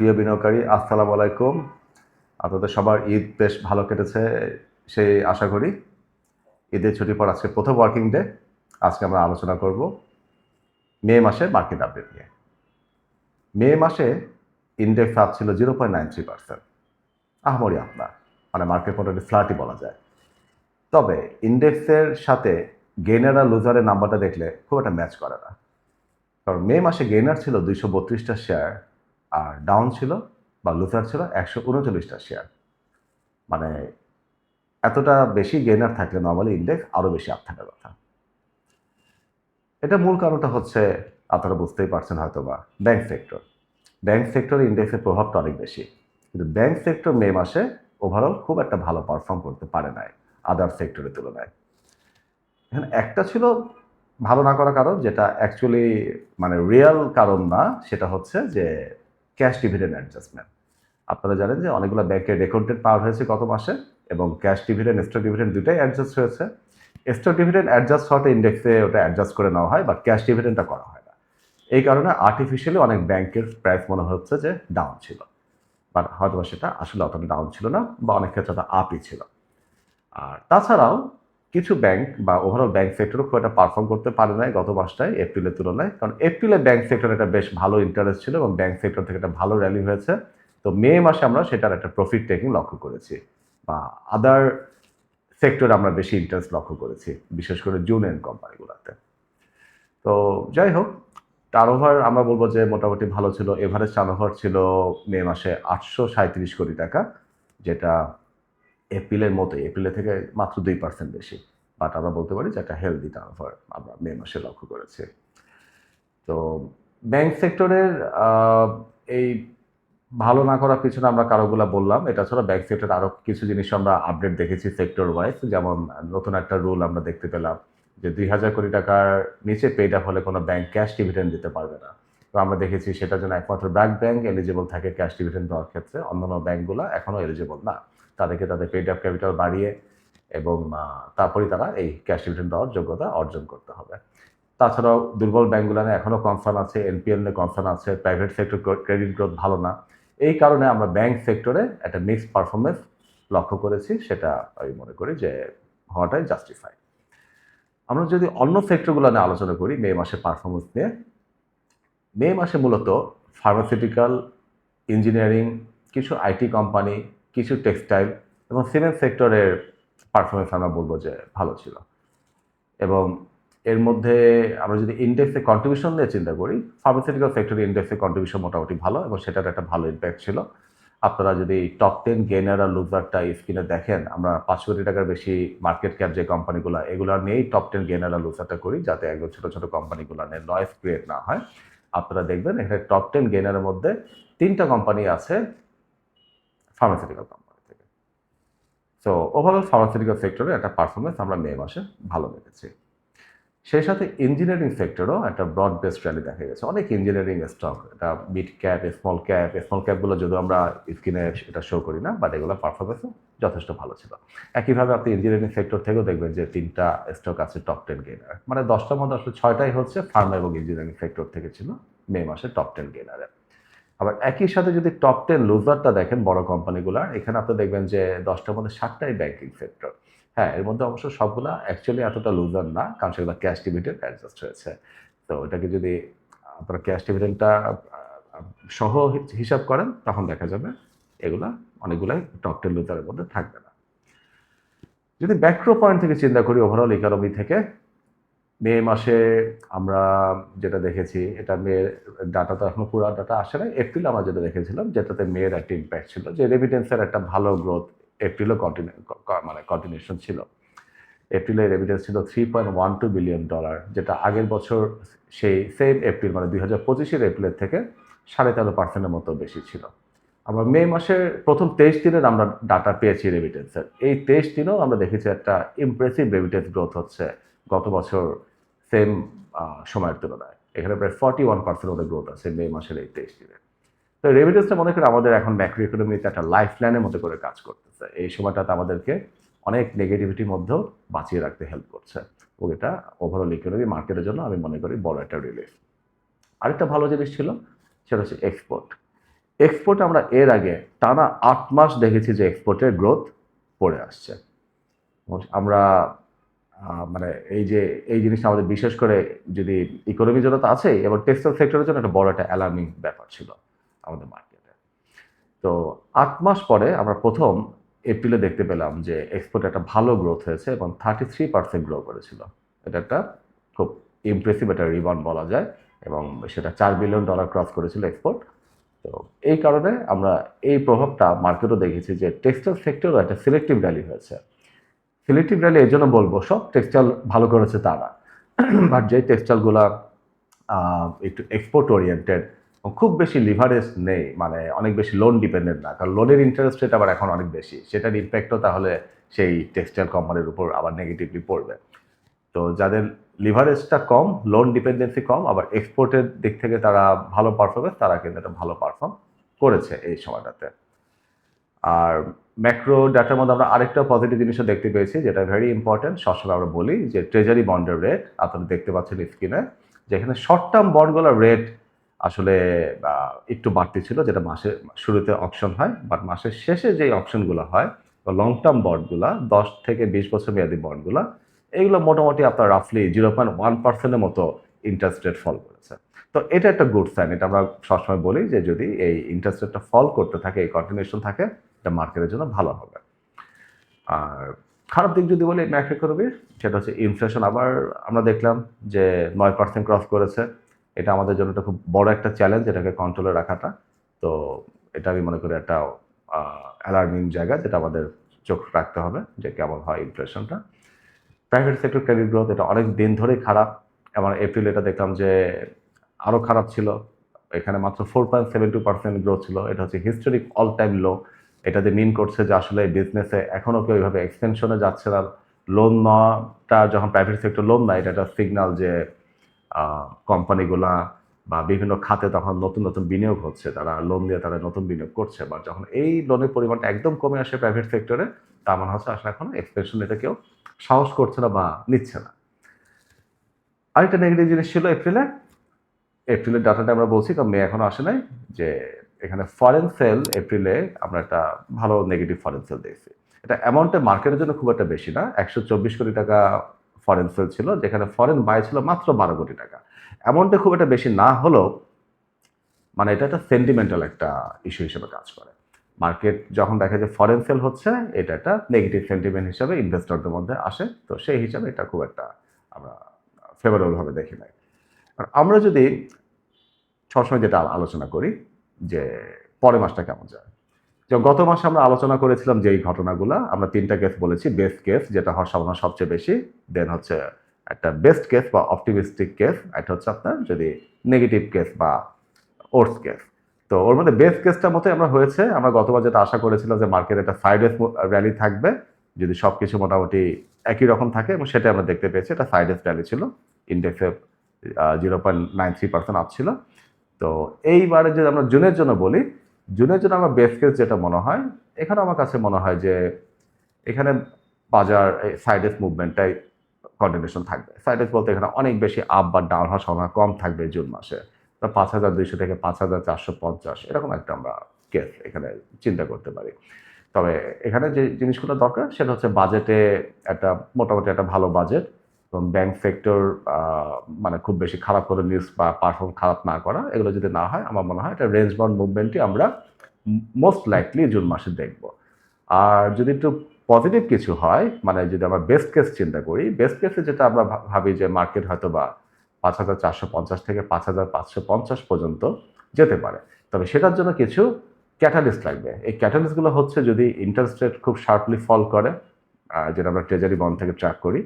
প্রিয় বিনিয়োগকারী, আসসালামু আলাইকুম। আপনাদের সবার ঈদ বেশ ভালো কেটেছে সেই আশা করি। ঈদের ছুটির পর আজকে প্রথম ওয়ার্কিং ডে। আজকে আমরা আলোচনা করব মে মাসের মার্কেট আপডেট নিয়ে। মে মাসে ইন্ডেক্স আপ ছিল 0.93%। আহামরি আপ না, মানে মার্কেট মোটামুটি ফ্ল্যাটই বলা যায়। তবে ইন্ডেক্সের সাথে গেইনার আর লুজারের নাম্বারটা দেখলে খুব একটা ম্যাচ করে না। কারণ মে মাসে গেইনার ছিল 232টা শেয়ার, আর ডাউন ছিল বা লুজার ছিল 139টা শেয়ার। মানে এতটা বেশি গেইনার থাকলে নর্মালি ইন্ডেক্স আরও বেশি আপ থাকার কথা। এটা মূল কারণটা হচ্ছে, আপনারা বুঝতেই পারছেন হয়তোবা, ব্যাংক সেক্টর। ব্যাংক সেক্টরে ইন্ডেক্সের প্রভাবটা অনেক বেশি, কিন্তু ব্যাংক সেক্টর মে মাসে ওভারঅল খুব একটা ভালো পারফর্ম করতে পারে নাই আদার সেক্টরের তুলনায়। এখানে একটা ছিল ভালো না করার কারণ, যেটা অ্যাকচুয়ালি মানে রিয়েল কারণ না, সেটা হচ্ছে যে ক্যাশ ডিভিডেন্ড অ্যাডজাস্টমেন্ট। আপনারা জানেন যে অনেকগুলো ব্যাংকের রেকর্ডেড পাওয়ার হয়েছে গত মাসে, এবং ক্যাশ ডিভিডেন্ড, স্টক ডিভিডেন্ড দুটাই অ্যাডজাস্ট হয়েছে। স্টক ডিভিডেন্ড অ্যাডজাস্ট হওয়াতে ইন্ডেক্সে ওটা অ্যাডজাস্ট করে নেওয়া হয়, বাট ক্যাশ ডিভিডেন্ডটা করা হয় না। এই কারণে আর্টিফিশিয়ালি অনেক ব্যাংকের প্রাইস মনে হচ্ছে যে ডাউন ছিল, বাট হয়তো সেটা আসলে অতটা ডাউন ছিল না, বা অনেক ক্ষেত্রে ওটা আপই ছিল। আর তাছাড়াও কিছু ব্যাংক বা ওভারঅল ব্যাংক সেক্টরও খুব একটা পারফর্ম করতে পারে নাই গত মাসটায় এপ্রিলের তুলনায়। কারণ এপ্রিলে ব্যাংক সেক্টরে একটা বেশ ভালো ইন্টারেস্ট ছিল এবং ব্যাংক সেক্টর থেকে একটা ভালো র্যালি হয়েছে। তো মে মাসে আমরা সেটার একটা প্রফিট টেকিং লক্ষ্য করেছি, বা আদার সেক্টরে আমরা বেশি ইন্টারেস্ট লক্ষ্য করেছি, বিশেষ করে জুন এন্ড কোম্পানিগুলোতে। তো যাই হোক, টার্নওভার আমরা বলবো যে মোটামুটি ভালো ছিল। এভারেজ টার্নওভার ছিল মে মাসে 837 কোটি টাকা, যেটা এপ্রিলের মতোই, এপ্রিলের থেকে মাত্র 2% বেশি। বাট আমরা বলতে পারি যে একটা হেলদি টার্নওভার আমরা মে মাসে লক্ষ্য করেছি। তো ব্যাংক সেক্টরের এই ভালো না করার পিছনে আমরা কারণগুলো বললাম। এটা ছাড়া ব্যাংক সেক্টরের আরও কিছু জিনিস আমরা আপডেট দেখেছি সেক্টর ওয়াইজ। যেমন নতুন একটা রুল আমরা দেখতে পেলাম যে 2,000 কোটি টাকার নিচে পেইড আপ হলে কোনো ব্যাংক ক্যাশ ডিভিডেন্ড দিতে পারবে না। তো আমরা দেখেছি সেটার জন্য একমাত্র ব্র্যাক ব্যাংক এলিজিবল থাকে ক্যাশ ডিভিডেন্ড দেওয়ার ক্ষেত্রে। অন্যান্য ব্যাংকগুলো এখনও এলিজিবল না। তাদেরকে তাদের পেইড আপ ক্যাপিটাল বাড়িয়ে এবং তারপরেই তারা এই ক্যাশ ডিভিডেন্ড দেওয়ার যোগ্যতা অর্জন করতে হবে। তাছাড়াও দুর্বল ব্যাংকগুলো নিয়ে এখনও কনসার্ন আছে, এনপিএল নিয়ে কনসার্ন আছে, প্রাইভেট সেক্টর ক্রেডিট গ্রোথ ভালো না। এই কারণে আমরা ব্যাংক সেক্টরে একটা মিক্সড পারফরমেন্স লক্ষ্য করেছি, সেটা আমি মনে করি যে হওয়াটাই জাস্টিফাই। আমরা যদি অন্য সেক্টরগুলো নিয়ে আলোচনা করি মে মাসের পারফরমেন্স নিয়ে, মে মাসে মূলত ফার্মাসিউটিক্যাল, ইঞ্জিনিয়ারিং, কিছু আইটি কোম্পানি, কিছু টেক্সটাইল এবং সিমেন্ট সেক্টরের পারফরমেন্স আমরা বলবো যে ভালো ছিল। এবং এর মধ্যে আমরা যদি ইন্ডেক্সে কন্ট্রিবিউশন নিয়ে চিন্তা করি, ফার্মাসিউটিক্যাল সেক্টরে ইন্ডেক্সের কন্ট্রিবিউশন মোটামুটি ভালো, এবং সেটার একটা ভালো ইম্প্যাক্ট ছিল। আপনারা যদি টপ 10 গেইনার আর লুজারটা স্ক্রিনে দেখেন, আমরা 5 কোটি টাকার বেশি মার্কেট ক্যাপ যে কোম্পানিগুলো, এগুলো নিয়েই টপ 10 গেইনার আর লুজারটা করি, যাতে একদম ছোট ছোট কোম্পানিগুলো নিয়ে নয়েজ ক্রিয়েট না হয়। আপনারা দেখবেন এখানে টপ 10 গেইনারের মধ্যে 3টা কোম্পানি আছে ফার্মাসিউটিক্যাল কোম্পানি থেকে। সো ওভারঅল ফার্মাসিউটিক্যাল সেক্টরে একটা পারফরমেন্স আমরা মে মাসে ভালো দেখেছি। সেই সাথে ইঞ্জিনিয়ারিং সেক্টরও একটা ব্রড বেসড র্যালি দেখা গেছে। অনেক ইঞ্জিনিয়ারিং স্টক, এটা মিড ক্যাপ, স্মল ক্যাপগুলো যদিও আমরা স্ক্রিনে এটা শো করি না, বাট এগুলো পারফরমেন্সও যথেষ্ট ভালো ছিল। একইভাবে আপনি ইঞ্জিনিয়ারিং সেক্টর থেকেও দেখবেন যে 3টা স্টক আছে টপ 10 গেইনার, মানে 10টার মধ্যে আসলে 6টাই হচ্ছে ফার্মা এবং ইঞ্জিনিয়ারিং সেক্টর থেকে ছিল মে মাসে টপ 10 গেইনারে। আবার একই সাথে যদি টপ 10 লুজারটা দেখেন বড় কোম্পানিগুলার, এখানে আপনি দেখবেন যে 10টার মধ্যে 7টাই ব্যাংকিং সেক্টর। হ্যাঁ, এর মধ্যে অবশ্য সবগুলা অ্যাকচুয়ালি এতটা লুজার না, কারণ সেগুলো ক্যাশ ডিভিডেন্ড অ্যাডজাস্ট হয়েছে। তো এটাকে যদি আপনারা ক্যাশ ডিভিডেন্ডটা সহ হিসাব করেন, তখন দেখা যাবে এগুলা অনেকগুলাই টপ 10 লুজারের মধ্যে থাকবে না। যদি ম্যাক্রো পয়েন্ট থেকে চিন্তা করি, ওভারঅল ইকোনমি থেকে মে মাসে আমরা যেটা দেখেছি, এটা মেয়ের ডাটা তো এখনো পুরো ডাটা আসে নাই। এপ্রিল আমরা যেটা দেখেছিলাম, যেটাতে মেয়ের একটা ইম্প্যাক্ট ছিল, যে রেমিটেন্সের একটা ভালো গ্রোথ এপ্রিলও কন্টিনিউশন ছিল। এপ্রিলে রেমিটেন্স ছিল $3.12 বিলিয়ন, যেটা আগের বছর সেই সেম এপ্রিল মানে 2025-এর এপ্রিলের থেকে 13.5%-এর মতো বেশি ছিল। আমরা মে মাসের প্রথম 23 দিনের আমরা ডাটা পেয়েছি রেমিটেন্সের। এই 23 দিনেও আমরা দেখেছি একটা ইমপ্রেসিভ রেমিটেন্স গ্রোথ হচ্ছে গত বছর সেম সময়ের তুলনায়। এখানে প্রায় 41% ওদের গ্রোথ আছে মে মাসের এই 23 দিনে। তো রেমিটেন্সটা মনে করি আমাদের এখন ম্যাক্রো ইকোনমিতে একটা লাইফ লাইনের মতো করে কাজ করতেছে। এই সময়টাতে আমাদেরকে অনেক নেগেটিভিটির মধ্যেও বাঁচিয়ে রাখতে হেল্প করছে, ও এটা ওভারঅল ইকোনমি মার্কেটের জন্য আমি মনে করি বড় একটা রিলিফ। আরেকটা ভালো জিনিস ছিল, সেটা হচ্ছে এক্সপোর্ট। এক্সপোর্টে আমরা এর আগে টানা 8 মাস দেখেছি যে এক্সপোর্টের গ্রোথ পড়ে আসছে। আমরা মানে এই জিনিসটা আমাদের বিশেষ করে যদি ইকোনমির জন্য তো আছেই, এবং টেক্সটাইল সেক্টরের জন্য একটা বড় একটা অ্যালার্মিং ব্যাপার ছিল আমাদের মার্কেটে। তো 8 মাস পরে আমরা প্রথম এপ্রিলে দেখতে পেলাম যে এক্সপোর্টে একটা ভালো গ্রোথ হয়েছে এবং 33% গ্রো করেছিল। এটা একটা খুব ইমপ্রেসিভ একটা রিবাউন্ড বলা যায়, এবং সেটা $4 বিলিয়ন ক্রস করেছিল এক্সপোর্ট। তো এই কারণে আমরা এই প্রভাবটা মার্কেটও দেখেছি যে টেক্সটাইল সেক্টরও একটা সিলেক্টিভ র্যালি হয়েছে। সিলেক্টিভ র্যালি এই জন্য বলবো, সব টেক্সটাইল ভালো করেছে তা না, বাট যে টেক্সটাইলগুলা একটু এক্সপোর্ট ওরিয়েন্টেড, খুব বেশি লিভারেজ নেই, মানে অনেক বেশি লোন ডিপেন্ডেন্ট না, কারণ লোনের ইন্টারেস্ট রেট আবার এখন অনেক বেশি, সেটার ইম্প্যাক্টও তাহলে সেই টেক্সটাইল কোম্পানির উপর আবার নেগেটিভলি পড়বে। তো যাদের লিভারেজটা কম, লোন ডিপেন্ডেন্সি কম, আবার এক্সপোর্টের দিক থেকে তারা ভালো পারফরমেন্স, তারা কিন্তু এটা ভালো পারফর্ম করেছে এই সময়টাতে। আর ম্যাক্রো ডাটার মধ্যে আমরা আরেকটা পজিটিভ জিনিসও দেখতে পেয়েছি, যেটা ভেরি ইম্পর্টেন্ট। সবসময় আমরা বলি যে ট্রেজারি বন্ডের রেট, আপনারা দেখতে পাচ্ছেন স্ক্রিনে, যেখানে শর্ট টার্ম বন্ডগুলোর রেট আসলে একটু বাড়তি ছিল, যেটা মাসের শুরুতে অপশন হয়, বাট মাসের শেষে যে অপশনগুলো হয় বা লং টার্ম বন্ডগুলো, 10 থেকে 20 বছর মেয়াদী বন্ডগুলো, এগুলো মোটামুটি আপনার রাফলি 0.1%-এর মতো ইন্টারেস্ট রেট ফল করেছে। তো এটা একটা গুড সাইন। এটা আমরা সবসময় বলি যে যদি এই ইন্টারেস্ট রেটটা ফল করতে থাকে, এই কন্টিনিউশন থাকে, এটা মার্কেটের জন্য ভালো হবে। আর খারাপ দিক যদি বলি ম্যাক্রো ইকোনমির, সেটা হচ্ছে ইনফ্লেশন। আবার আমরা দেখলাম যে 9% ক্রস করেছে। এটা আমাদের জন্য একটা খুব বড় একটা চ্যালেঞ্জ, এটাকে কন্ট্রোলে রাখাটা। তো এটা আমি মনে করি একটা অ্যালার্মিং জায়গা, যেটা আমাদের চোখ রাখতে হবে যে কেমন হয় ইনফ্লেশনটা। প্রাইভেট সেক্টর ক্রেডিট গ্রোথ, এটা অনেক দিন ধরেই খারাপ, এবং এপ্রিল এটা দেখলাম যে আরও খারাপ ছিল। এখানে মাত্র 4.72% গ্রোথ ছিল। এটা হচ্ছে হিস্টোরিক অল টাইম লো। এটা যে মিন করছে যে আসলে বিজনেসে এখনও কেউ এইভাবে এক্সপেনশনে যাচ্ছে না। লোন নেওয়াটা, যখন প্রাইভেট সেক্টর লোন নেয়, এটা একটা সিগনাল যে কোম্পানিগুলা বা বিভিন্ন খাতে তখন নতুন নতুন বিনিয়োগ হচ্ছে, তারা লোন দিয়ে তারা নতুন বিনিয়োগ করছে। বা যখন এই লোনের পরিমাণটা একদম কমে আসে প্রাইভেট সেক্টরে, তার মানে হচ্ছে আসলে এখন এক্সপেনশন এটা কেউ সাহস করছে না বা নিচ্ছে না। আরেকটা নেগেটিভ জিনিস ছিল এপ্রিলের ডাটাটা আমরা বলছি, কারণ মে এখনো আসে নাই, যে এখানে ফরেন সেল এপ্রিলে আমরা একটা ভালো নেগেটিভ ফরেন সেল দেখছি। এটা অ্যামাউন্টে মার্কেটের জন্য খুব একটা বেশি না, 124 কোটি টাকা ফরেন সেল ছিল, যেখানে ফরেন বাই ছিল মাত্র 12 কোটি টাকা। অ্যামাউন্টে খুব একটা বেশি না হলেও মানে এটা একটা সেন্টিমেন্টাল একটা ইস্যু হিসেবে কাজ করে। মার্কেট যখন দেখে যে ফরেন সেল হচ্ছে, এটা একটা নেগেটিভ সেন্টিমেন্ট হিসাবে ইনভেস্টরদের মধ্যে আসে। তো সেই হিসাবে এটা খুব একটা আমরা ফেভারেবলভাবে দেখি নাই। আর আমরা যদি সবসময় যেটা আলোচনা করি যে পরের মাসটা কেমন যায়, যে গত মাসে আমরা আলোচনা করেছিলাম যে এই ঘটনাগুলো, আমরা 3টা কেস বলেছি। বেস্ট কেস, যেটা হওয়ার সম্ভাবনা সবচেয়ে বেশি, দেন হচ্ছে একটা বেস্ট কেস বা অপটিমিস্টিক কেস, এটা হচ্ছে আপনার যদি নেগেটিভ কেস বা ওর্স কেস। তো ওর মধ্যে বেস্ট কেসটার মতোই আমরা হয়েছে। আমরা গতবার যেটা আশা করেছিলাম যে মার্কেট একটা সাইডওয়েজ র্যালি থাকবে যদি সবকিছু মোটামুটি একই রকম থাকে, এবং সেটা আমরা দেখতে পেয়েছি। এটা সাইডওয়েজ র্যালি ছিল, ইন্ডেক্সে 0.93% আপ ছিল। তো এইবারে যদি আমরা জুনের জন্য বলি, জুনের জন্য আমার বেস্ট কেস যেটা মনে হয়, এখানে আমার কাছে মনে হয় যে এখানে বাজার সাইডওয়েজ মুভমেন্টটাই কন্টিনিউশন থাকবে। সাইডওয়েজ বলতে এখানে অনেক বেশি আপ বা ডাউন হওয়ার সম্ভাবনা কম থাকবে জুন মাসে। 5,200 থেকে 5,450 এরকম একটা আমরা কেস এখানে চিন্তা করতে পারি। তবে এখানে যে জিনিসগুলো দরকার সেটা হচ্ছে বাজেটে একটা মোটামুটি একটা ভালো বাজেট, এবং ব্যাংক সেক্টর মানে খুব বেশি খারাপ করে নিউজ বা পারফর্ম খারাপ না করা, এগুলো যদি না হয়, আমার মনে হয় এটা রেঞ্জ বাউন্ড মুভমেন্টই আমরা মোস্ট লাইকলি জুন মাসে দেখব। আর যদি একটু পজিটিভ কিছু হয়, মানে যদি আমরা বেস্ট কেস চিন্তা করি, বেস্ট কেসে যেটা আমরা ভাবি যে মার্কেট হয়তো বা 5,450 থেকে 5,550 পর্যন্ত যেতে পারে। তবে সেটার জন্য কিছু ক্যাটালিস্ট লাগবে। এই ক্যাটালিস্টগুলো হচ্ছে যদি ইন্টারেস্ট রেট খুব শার্পলি ফল করে, যেটা আমরা ট্রেজারি বন্ড থেকে ট্র্যাক করি,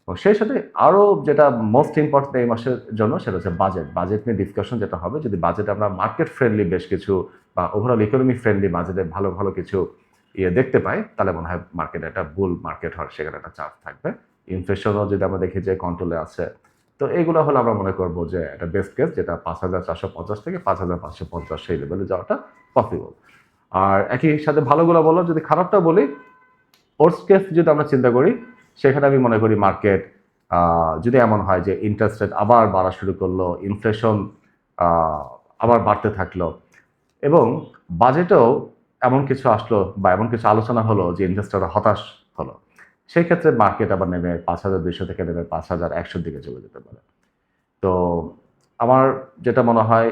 এবং সেই সাথে আরও যেটা মোস্ট ইম্পর্টেন্ট এই মাসের জন্য, সেটা হচ্ছে বাজেট নিয়ে ডিসকাশন যেটা হবে। যদি বাজেটে আমরা মার্কেট ফ্রেন্ডলি বেশ কিছু বা ওভারঅল ইকোনমি ফ্রেন্ডলি বাজেটে ভালো ভালো কিছু দেখতে পাই, তাহলে মনে হয় মার্কেটে একটা বুল মার্কেট হওয়ার সেখানে একটা চান্স থাকবে। ইনফ্লেশনও যদি আমরা দেখি যে কন্ট্রোলে আছে, তো এইগুলো হলে আমরা মনে করবো যে একটা বেস্ট কেস, যেটা 5,450 থেকে 5,550 সেই লেভেলে যাওয়াটা পসিবল। আর একই সাথে ভালোগুলো বলো, যদি খারাপটা বলি, ওর্স্ট কেস যদি আমরা চিন্তা করি, সেখানে আমি মনে করি মার্কেট যদি এমন হয় যে ইন্টারেস্ট রেট আবার বাড়া শুরু করলো, ইনফ্লেশন আবার বাড়তে থাকলো, এবং বাজেটেও এমন কিছু আসলো বা এমন কিছু আলোচনা হলো যে ইনভেস্টররা হতাশ হলো, সেই ক্ষেত্রে মার্কেট আবার নেমে ৫,২০০ থেকে নেমে ৫,১০০-র দিকে চলে যেতে পারে। তো আমার যেটা মনে হয়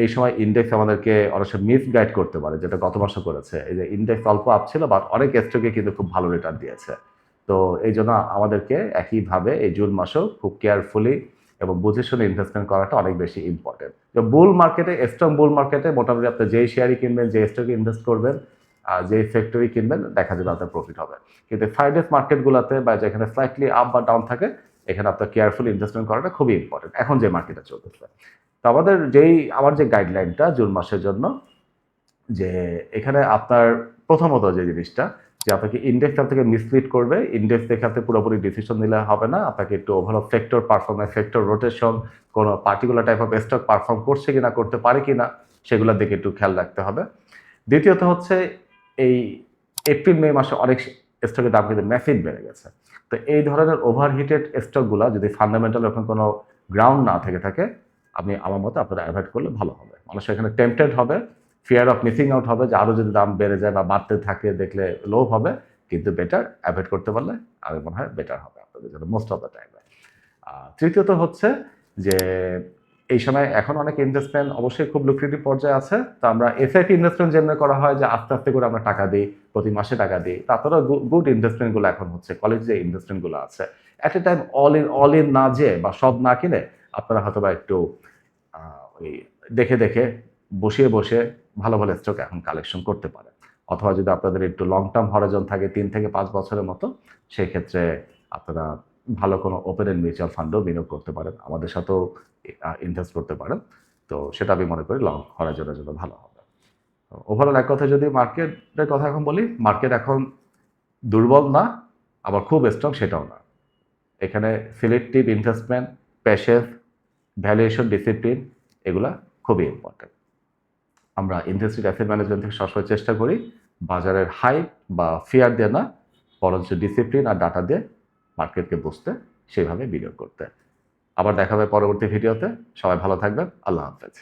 এই সময় ইন্ডেক্স আমাদেরকে অনেক সময় মিসগাইড করতে পারে, যেটা গত মাসে করেছে। এই যে ইন্ডেক্স অল্প আপ ছিল বাট অনেক স্টকে কিন্তু খুব ভালো রিটার্ন দিয়েছে। তো এইজন্য আমাদেরকে একইভাবে এই জুন মাসেও খুব কেয়ারফুলি এবং বুঝে শুনে ইনভেস্টমেন্ট করাটা অনেক বেশি ইম্পর্টেন্ট। তো বুল মার্কেটে, স্ট্রং বুল মার্কেটে মোটামুটি আপনি যেই শেয়ারই কিনবেন, যে স্টকে ইনভেস্ট করবেন, যেই সেক্টরই কিনবেন, দেখা যাবে আপনার প্রফিট হবে। কিন্তু 5 ডেজ মার্কেটগুলোতে বা যেখানে স্লাইটলি আপ বা ডাউন থাকে, এখানে আপনার কেয়ারফুলি ইনভেস্টমেন্ট করাটা খুবই ইম্পর্টেন্ট এখন যে মার্কেটে চলতেছে। তো আমার যে গাইডলাইনটা জুন মাসের জন্য, যে এখানে আপনার প্রথমত যে জিনিসটা, যে আপনাকে ইন্ডেক্স আপনাকে মিসলিড করবে। ইন্ডেক্স দেখে আপনি পুরোপুরি ডিসিশন নিলে হবে না। আপনাকে একটু overall sector performance, sector rotation, কোনো particular type of stock perform করছে কিনা, করতে পারে কিনা, সেগুলোর দিকে একটু খেয়াল রাখতে হবে। দ্বিতীয়ত হচ্ছে এই এপ্রিল মে মাসে অনেক স্টকের দাম কিন্তু ম্যাসিভ বেড়ে গেছে। তো এই ধরনের ওভারহিটেড স্টকগুলো যদি ফান্ডামেন্টাল এখন কোনো গ্রাউন্ড না থেকে থাকে, আমার মতে আপনারা অ্যাভয়েড করলে ভালো হবে। মানুষ এখানে টেম্পটেড হবে, ফিয়ার অফ মিসিং আউট হবে, যে আরও যদি দাম বেড়ে যায় বা বাড়তে থাকে দেখলে লোভ হবে, কিন্তু বেটার অ্যাভয়েড করতে পারলে আমার মনে হয় বেটার হবে আপনাদের জন্য মোস্ট অফ দ্য টাইমে। তৃতীয়ত হচ্ছে যে এই সময় এখন অনেক ইনভেস্টমেন্ট অবশ্যই খুব লুক্রেটিভ পর্যায়ে আছে। তো আমরা এসআইপি ইনভেস্টমেন্ট যেমনি করা হয় যে আস্তে আস্তে করে আমরা টাকা দিই, প্রতি মাসে টাকা দিই, তারপরে গুড ইনভেস্টমেন্টগুলো এখন হচ্ছে কলেজ যে ইনভেস্টমেন্টগুলো আছে, at a time all in না যেয়ে বা সব না কিনে আপনারা হয়তো বা একটু ওই দেখে দেখে বসিয়ে বসে ভালো ভালো স্টক এখন কালেকশন করতে পারেন। অথবা যদি আপনাদের একটু লং টার্ম হরাইজন থাকে ৩ থেকে ৫ বছরের মতো, সেই ক্ষেত্রে আপনারা ভালো কোনো ওপেন এন্ড মিউচুয়াল ফান্ডও বিনিয়োগ করতে পারেন, আমাদের সাথেও ইনভেস্ট করতে পারেন। তো সেটা আমি মনে করি লং হরাইজনের জন্য ভালো হবে। ওভারঅল এক কথায় যদি মার্কেটের কথা এখন বলি, মার্কেট এখন দুর্বল না, আবার খুব স্ট্রং সেটাও না। এখানে selective investment, patience, valuation, discipline, এগুলা খুবই ইম্পর্টেন্ট। আমরা ইনভেস্টেড অ্যাসেট ম্যানেজমেন্ট থেকে সবসময় চেষ্টা করি বাজারের হাইপ বা ফিয়ার দিয়ে না, বরঞ্চ ডিসিপ্লিন আর ডাটা দিয়ে মার্কেটকে বুঝতে, সেইভাবে বিনিয়োগ করতে। আবার দেখা হবে পরবর্তী ভিডিওতে। সবাই ভালো থাকবেন। আল্লাহ হাফেজ।